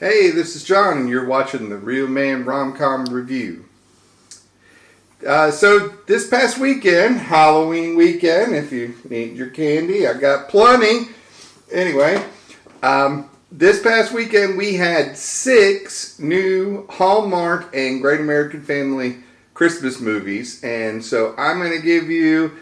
Hey, this is John, and you're watching the Real Man RomCom review. So this past weekend, Halloween weekend, if you need your candy, I got plenty. Anyway, this past weekend we had 6 new Hallmark and Great American Family Christmas movies, and so I'm going to give you,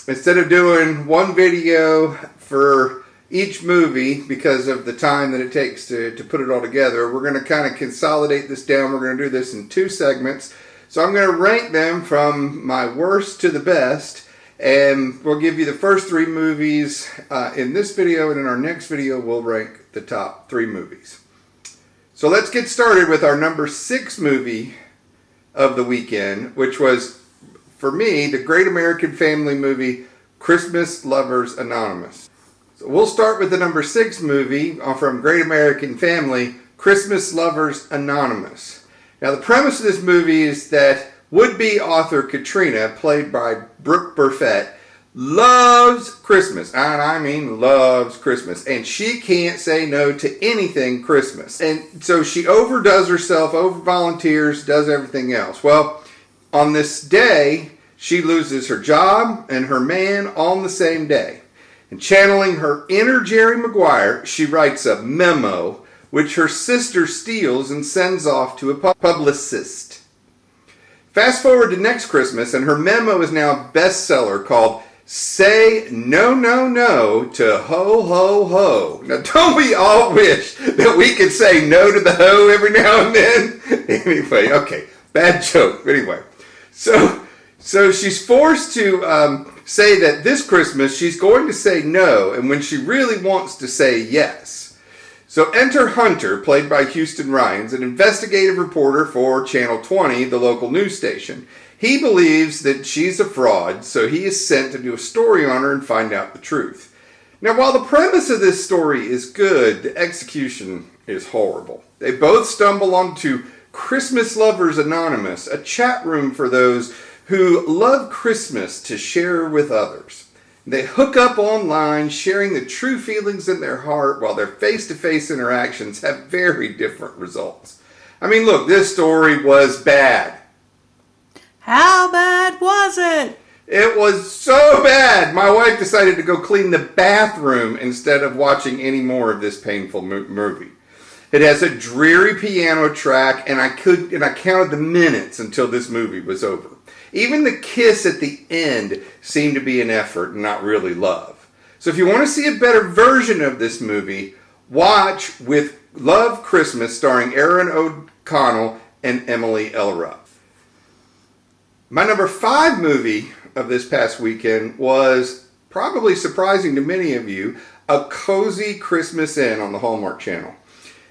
instead of doing one video for each movie because of the time that it takes to put it all together, we're going to kind of consolidate this down. We're going to do this in 2 segments. So I'm going to rank them from my worst to the best, and we'll give you the first 3 movies in this video, and in our next video we'll rank the top 3 movies. So let's get started with our number 6 movie of the weekend, which was, for me, the Great American Family movie, Christmas Lovers Anonymous. So we'll start with the number 6 movie from Great American Family, Christmas Lovers Anonymous. Now, the premise of this movie is that would-be author Katrina, played by Brooke Burfett, loves Christmas. And I mean loves Christmas. And she can't say no to anything Christmas. And so she overdoes herself, over-volunteers, does everything else. Well, on this day, she loses her job and her man all on the same day. And channeling her inner Jerry Maguire, she writes a memo which her sister steals and sends off to a publicist. Fast forward to next Christmas, and her memo is now a bestseller called Say No, No, No to Ho, Ho, Ho. Now, don't we all wish that we could say no to the ho every now and then? Anyway, okay, bad joke. Anyway, so she's forced to say that this Christmas she's going to say no, and when she really wants to say yes. So enter Hunter, played by Houston Rhines, an investigative reporter for Channel 20, the local news station. He believes that she's a fraud, so he is sent to do a story on her and find out the truth. Now, while the premise of this story is good, the execution is horrible. They both stumble onto Christmas Lovers Anonymous, a chat room for those who love Christmas to share with others. They hook up online, sharing the true feelings in their heart, while their face-to-face interactions have very different results. I mean, look, this story was bad. How bad was it? It was so bad. My wife decided to go clean the bathroom instead of watching any more of this painful movie. It has a dreary piano track, and I counted the minutes until this movie was over. Even the kiss at the end seemed to be an effort and not really love. So if you want to see a better version of this movie, watch With Love Christmas, starring Aaron O'Connell and Emily L. Ruff. My number 5 movie of this past weekend was, probably surprising to many of you, A Cozy Christmas Inn on the Hallmark Channel.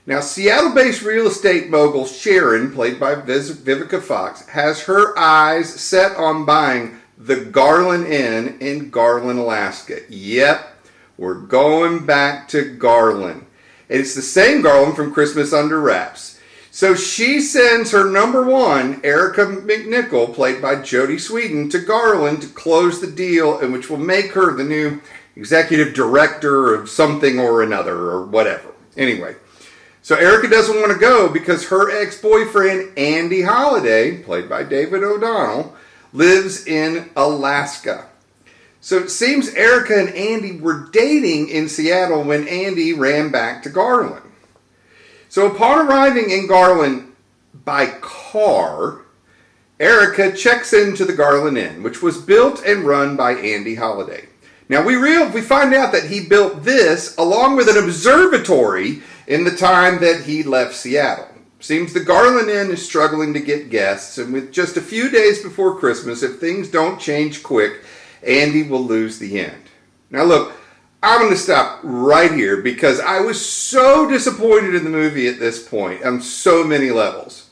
Now, Seattle-based real estate mogul Sharon, played by Vivica Fox, has her eyes set on buying the Garland Inn in Garland, Alaska. Yep, we're going back to Garland. It's the same Garland from Christmas Under Wraps. So she sends her number 1, Erica McNichol, played by Jodie Sweetin, to Garland to close the deal, and which will make her the new executive director of something or another, or whatever. Anyway. So Erica doesn't want to go because her ex-boyfriend, Andy Holliday, played by David O'Donnell, lives in Alaska. So it seems Erica and Andy were dating in Seattle when Andy ran back to Garland. So upon arriving in Garland by car, Erica checks into the Garland Inn, which was built and run by Andy Holliday. Now we find out that he built this along with an observatory in the time that he left Seattle. Seems the Garland Inn is struggling to get guests, and with just a few days before Christmas, if things don't change quick, Andy will lose the end. Now look, I'm going to stop right here because I was so disappointed in the movie at this point on so many levels.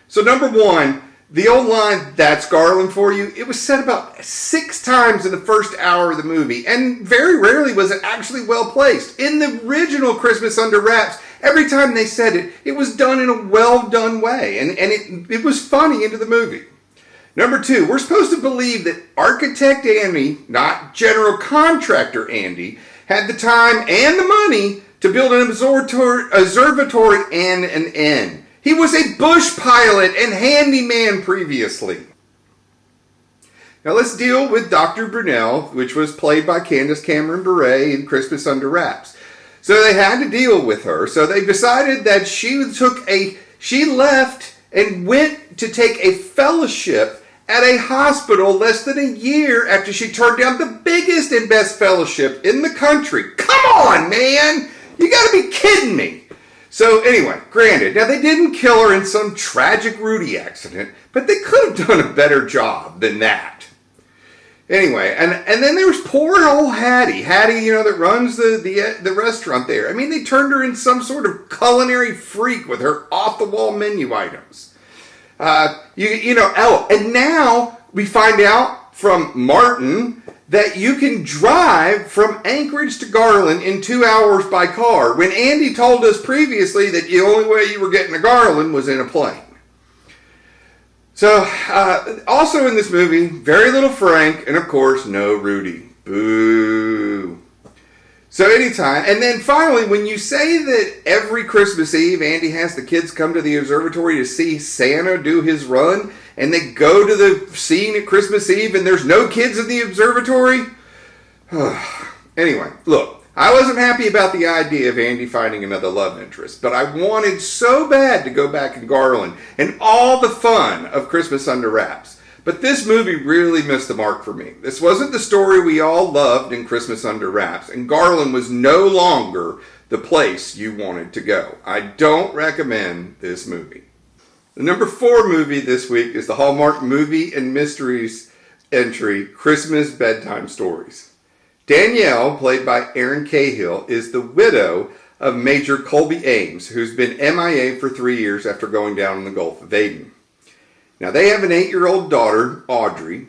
So number 1, the old line, "That's Garland for you," it was said about 6 times in the first hour of the movie, and very rarely was it actually well placed. In the original Christmas Under Wraps, every time they said it, it was done in a well-done way, and it was funny into the movie. Number 2, we're supposed to believe that architect Andy, not general contractor Andy, had the time and the money to build an observatory and an inn. He was a bush pilot and handyman previously. Now let's deal with Dr. Brunel, which was played by Candace Cameron Bure in Christmas Under Wraps. So they had to deal with her. So they decided that she left and went to take a fellowship at a hospital less than a year after she turned down the biggest and best fellowship in the country. Come on, man! You gotta be kidding me! So anyway, granted, now they didn't kill her in some tragic Rudy accident, but they could have done a better job than that. Anyway, and then there was poor old Hattie. Hattie, that runs the restaurant there. I mean, they turned her into some sort of culinary freak with her off-the-wall menu items. And now we find out from Martin that you can drive from Anchorage to Garland in 2 hours by car, when Andy told us previously that the only way you were getting to Garland was in a plane. So, also in this movie, very little Frank, and of course, no Rudy. Boo. So anytime, and then finally, when you say that every Christmas Eve, Andy has the kids come to the observatory to see Santa do his run, and they go to the scene at Christmas Eve, and there's no kids in the observatory? Anyway, look. I wasn't happy about the idea of Andy finding another love interest, but I wanted so bad to go back in Garland and all the fun of Christmas Under Wraps. But this movie really missed the mark for me. This wasn't the story we all loved in Christmas Under Wraps, and Garland was no longer the place you wanted to go. I don't recommend this movie. The number 4 movie this week is the Hallmark Movie and Mysteries entry, Christmas Bedtime Stories. Danielle, played by Erin Cahill, is the widow of Major Colby Ames, who's been MIA for 3 years after going down in the Gulf of Aden. Now, they have an 8-year-old daughter, Audrey,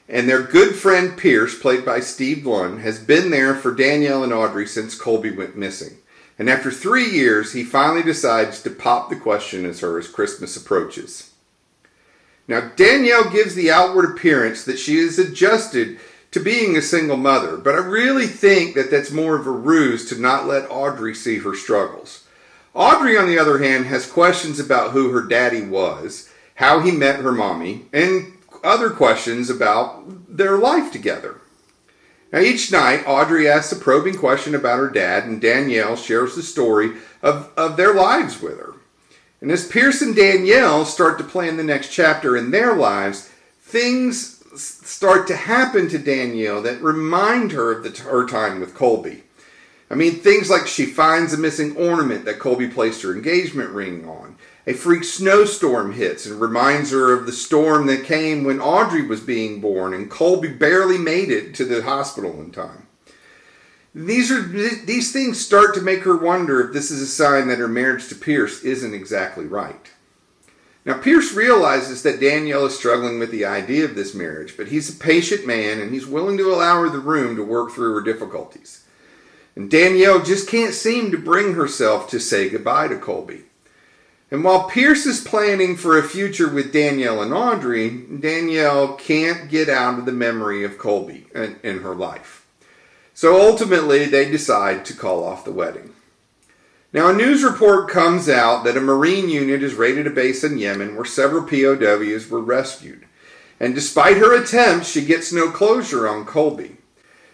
and their good friend Pierce, played by Steve Lund, has been there for Danielle and Audrey since Colby went missing. And after 3 years, he finally decides to pop the question as Christmas approaches. Now, Danielle gives the outward appearance that she is adjusted to being a single mother, but I really think that that's more of a ruse to not let Audrey see her struggles. Audrey, on the other hand, has questions about who her daddy was, how he met her mommy, and other questions about their life together. Now, each night, Audrey asks a probing question about her dad, and Danielle shares the story of their lives with her. And as Pierce and Danielle start to plan the next chapter in their lives, things start to happen to Danielle that remind her of her time with Colby. I mean, things like she finds a missing ornament that Colby placed her engagement ring on. A freak snowstorm hits and reminds her of the storm that came when Audrey was being born and Colby barely made it to the hospital in time. These things start to make her wonder if this is a sign that her marriage to Pierce isn't exactly right. Now, Pierce realizes that Danielle is struggling with the idea of this marriage, but he's a patient man and he's willing to allow her the room to work through her difficulties. And Danielle just can't seem to bring herself to say goodbye to Colby. And while Pierce is planning for a future with Danielle and Audrey, Danielle can't get out of the memory of Colby in her life. So ultimately, they decide to call off the wedding. Now, a news report comes out that a Marine unit is raided a base in Yemen where several POWs were rescued. And despite her attempts, she gets no closure on Colby.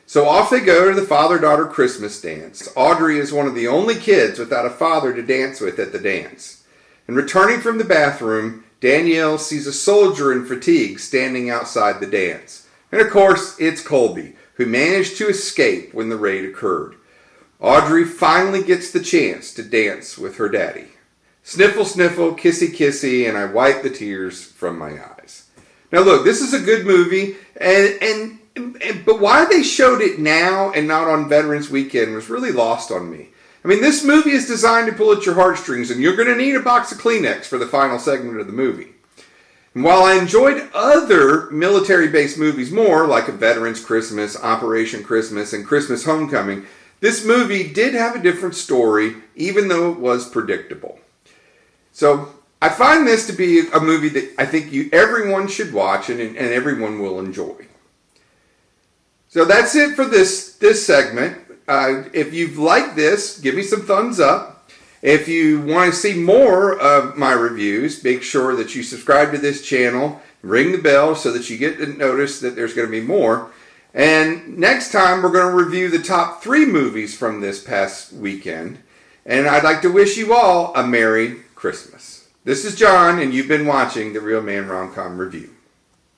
So off they go to the father-daughter Christmas dance. Audrey is one of the only kids without a father to dance with at the dance. And returning from the bathroom, Danielle sees a soldier in fatigue standing outside the dance. And of course, it's Colby, who managed to escape when the raid occurred. Audrey finally gets the chance to dance with her daddy. Sniffle, sniffle, kissy, kissy, and I wipe the tears from my eyes. Now look, this is a good movie, but why they showed it now and not on Veterans Weekend was really lost on me. I mean, this movie is designed to pull at your heartstrings, and you're going to need a box of Kleenex for the final segment of the movie. And while I enjoyed other military-based movies more, like A Veterans Christmas, Operation Christmas, and Christmas Homecoming, this movie did have a different story, even though it was predictable. So I find this to be a movie that I think everyone should watch and everyone will enjoy. So that's it for this segment. If you've liked this, give me some thumbs up. If you want to see more of my reviews, make sure that you subscribe to this channel, ring the bell so that you get to notice that there's going to be more. And next time we're going to review the top 3 movies from this past weekend. And I'd like to wish you all a Merry Christmas. This is John, and you've been watching the Real Man RomCom Review.